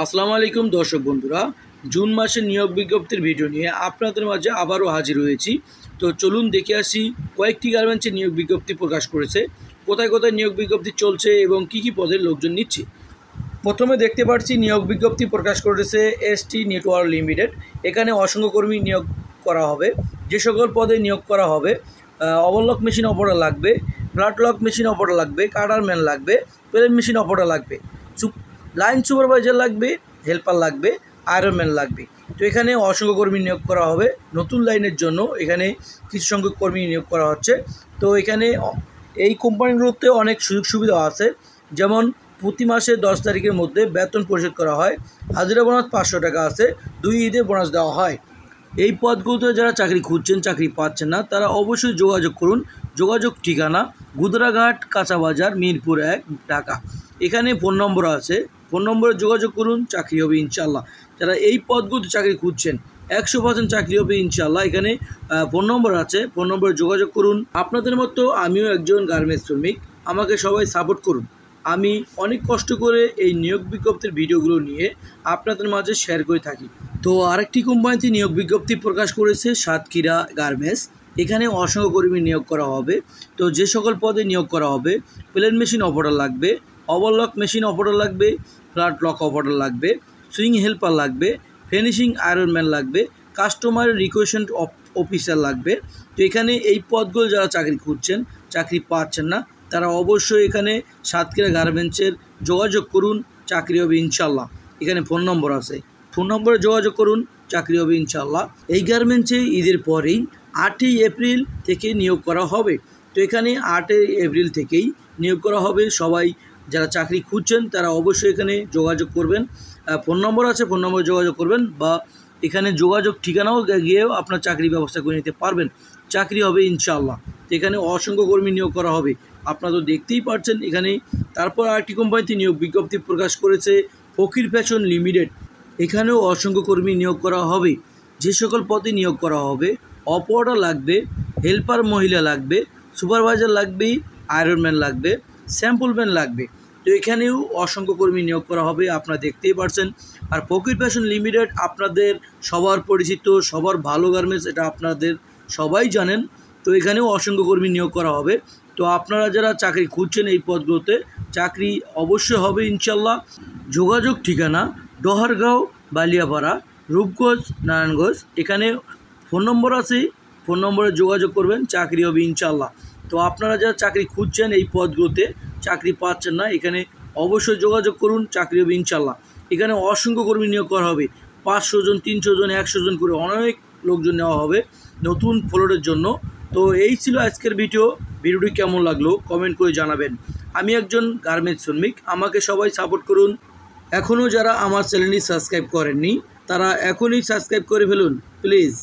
আসসালামু আলাইকুম দর্শক বন্ধুরা, জুন মাসের নিয়োগ বিজ্ঞপ্তির ভিডিও নিয়ে আপনাদের মাঝে আবারও হাজির হয়েছি। তো চলুন দেখে আসি কয়েকটি গার্মেন্টসের নিয়োগ বিজ্ঞপ্তি প্রকাশ করেছে, কোথায় কোথায় নিয়োগ বিজ্ঞপ্তি চলছে এবং কি কি পদের লোকজন নিচ্ছে। প্রথমে দেখতে পাচ্ছি নিয়োগ বিজ্ঞপ্তি প্রকাশ করেছে এসটি নেটওয়ার্ক লিমিটেড। এখানে অসংখ্য কর্মী নিয়োগ করা হবে। যে সকল পদে নিয়োগ করা হবে, ওভারলক মেশিন অপারেটর লাগবে, ফ্ল্যাট লক মেশিন অপারেটর লাগবে, কাটার ম্যান লাগবে, প্লেন মেশিন অপারেটর লাগবে, লাইন সুপারভাইজার লাগবে, হেল্পার লাগবে, আয়রনম্যান লাগবে। তো এখানে অসংখ্য কর্মী নিয়োগ করা হবে। নতুন লাইনের জন্য এখানে কিছু সংখ্যক কর্মী নিয়োগ করা হচ্ছে। তো এখানে এই কোম্পানিগুলোতে অনেক সুযোগ সুবিধা আছে, যেমন প্রতি মাসে 10 তারিখের মধ্যে বেতন পরিশোধ করা হয়, হাজিরা বোনাস 500 টাকা আছে, 2 ঈদে বোনাস দেওয়া হয়। এই পদগুলোতে যারা চাকরি খুঁজছেন, চাকরি পাচ্ছেন না, তারা অবশ্যই যোগাযোগ করুন। যোগাযোগ ঠিকানা গুদরাঘাট কাঁচাবাজার, মিরপুর 1, ঢাকা। এখানে ফোন নম্বর আছে, ফোন নম্বরে যোগাযোগ করুন, চাকরি হবে ইনশাল্লাহ। যারা এই পদগুলোতে চাকরি খুঁজছেন 100% চাকরি হবে ইনশাল্লাহ। এখানে ফোন নম্বর আছে, ফোন নম্বরে যোগাযোগ করুন। আপনাদের মতো আমিও একজন গার্মেন্টস শ্রমিক, আমাকে সবাই সাপোর্ট করুন। আমি অনেক কষ্ট করে এই নিয়োগ বিজ্ঞপ্তির ভিডিওগুলো নিয়ে আপনাদের মাঝে শেয়ার করে থাকি। তো আরেকটি কোম্পানিতে নিয়োগ বিজ্ঞপ্তি প্রকাশ করেছে সাতক্ষীরা গার্মেন্টস। এখানে অসংখ্য কর্মী নিয়োগ করা হবে। তো যে সকল পদে নিয়োগ করা হবে, প্লেন মেশিন অপারেটর লাগবে, ওভারলক মেশিন অপারেটর লাগবে, ফ্ল্যাট লক অপারেটর লাগবে, সুইং হেল্পার লাগবে, ফিনিশিং আয়রনম্যান লাগবে, কাস্টমার রিকোয়েশন অফিসার লাগবে। তো এখানে এই পদগুলো যারা চাকরি খুঁজছেন, চাকরি পাচ্ছেন না, তারা অবশ্যই এখানে সাতক্ষীরা গার্মেন্টসের যোগাযোগ করুন, চাকরি হবে ইনশাল্লাহ। এখানে ফোন নম্বর আছে, ফোন নম্বরে যোগাযোগ করুন, চাকরি হবে ইনশাল্লাহ। এই গার্মেন্টসে ঈদের পরেই 8ই এপ্রিল থেকে নিয়োগ করা হবে। তো এখানে 8ই এপ্রিল থেকেই নিয়োগ করা হবে। সবাই যারা চাকরি খুঁজছেন তারা অবশ্যই এখানে যোগাযোগ করবেন। ফোন নম্বর আছে, ফোন নম্বরে যোগাযোগ করবেন, বা এখানে যোগাযোগ ঠিকানাও গিয়েও আপনার চাকরি ব্যবস্থা করে নিতে পারবেন। চাকরি হবে ইনশাল্লাহ। তো এখানে অসংখ্য কর্মী নিয়োগ করা হবে, আপনারা তো দেখতেই পাচ্ছেন এখানে। তারপর আরেকটি কোম্পানিতে নিয়োগ বিজ্ঞপ্তি প্রকাশ করেছে ফকির ফ্যাশন লিমিটেড। এখানেও অসংখ্য কর্মী নিয়োগ করা হবে। যে সকল পদে নিয়োগ করা হবে, অপারেটর লাগবে, হেল্পার মহিলা লাগবে, সুপারভাইজার লাগবে, আয়রনম্যান লাগবে, স্যাম্পলম্যান লাগবে। তো এখানেও অসংখ্য কর্মী নিয়োগ করা হবে, আপনারা দেখতেই পারছেন। আর ফকির ফ্যাশন লিমিটেড আপনাদের সবার পরিচিত, সবার ভালো গার্মেন্টস, এটা আপনাদের সবাই জানেন। তো এখানেও অসংখ্য কর্মী নিয়োগ করা হবে। তো আপনারা যারা চাকরি খুঁজছেন এই পদগুলোতে, চাকরি অবশ্যই হবে ইনশাল্লাহ। যোগাযোগ ঠিকানা ডোহারগাঁও, বালিয়াপাড়া, রূপগঞ্জ, নারায়ণগঞ্জ। এখানে ফোন নম্বর আছে, ফোন নম্বরে যোগাযোগ করবেন, চাকরি হবে ইনশাল্লাহ। তো আপনারা যারা চাকরি খুঁজছেন এই পদগুলোতে, চাকরি পাচ্ছেন না, এখানে অবশ্যই যোগাযোগ করুন, চাকরি হবে ইনশাল্লাহ। এখানে অসংখ্য কর্মী নিয়োগ করা হবে, 500 জন, 300 জন, 100 জন করে অনেক লোকজন নেওয়া হবে নতুন ফ্লোরের জন্য। তো এই ছিল আজকের ভিডিওটি কেমন লাগলো কমেন্ট করে জানাবেন। আমি একজন গার্মেন্টস শ্রমিক, আমাকে সবাই সাপোর্ট করুন। এখনও যারা আমার চ্যানেলটি সাবস্ক্রাইব করেননি, তারা এখনই সাবস্ক্রাইব করে ফেলুন প্লিজ।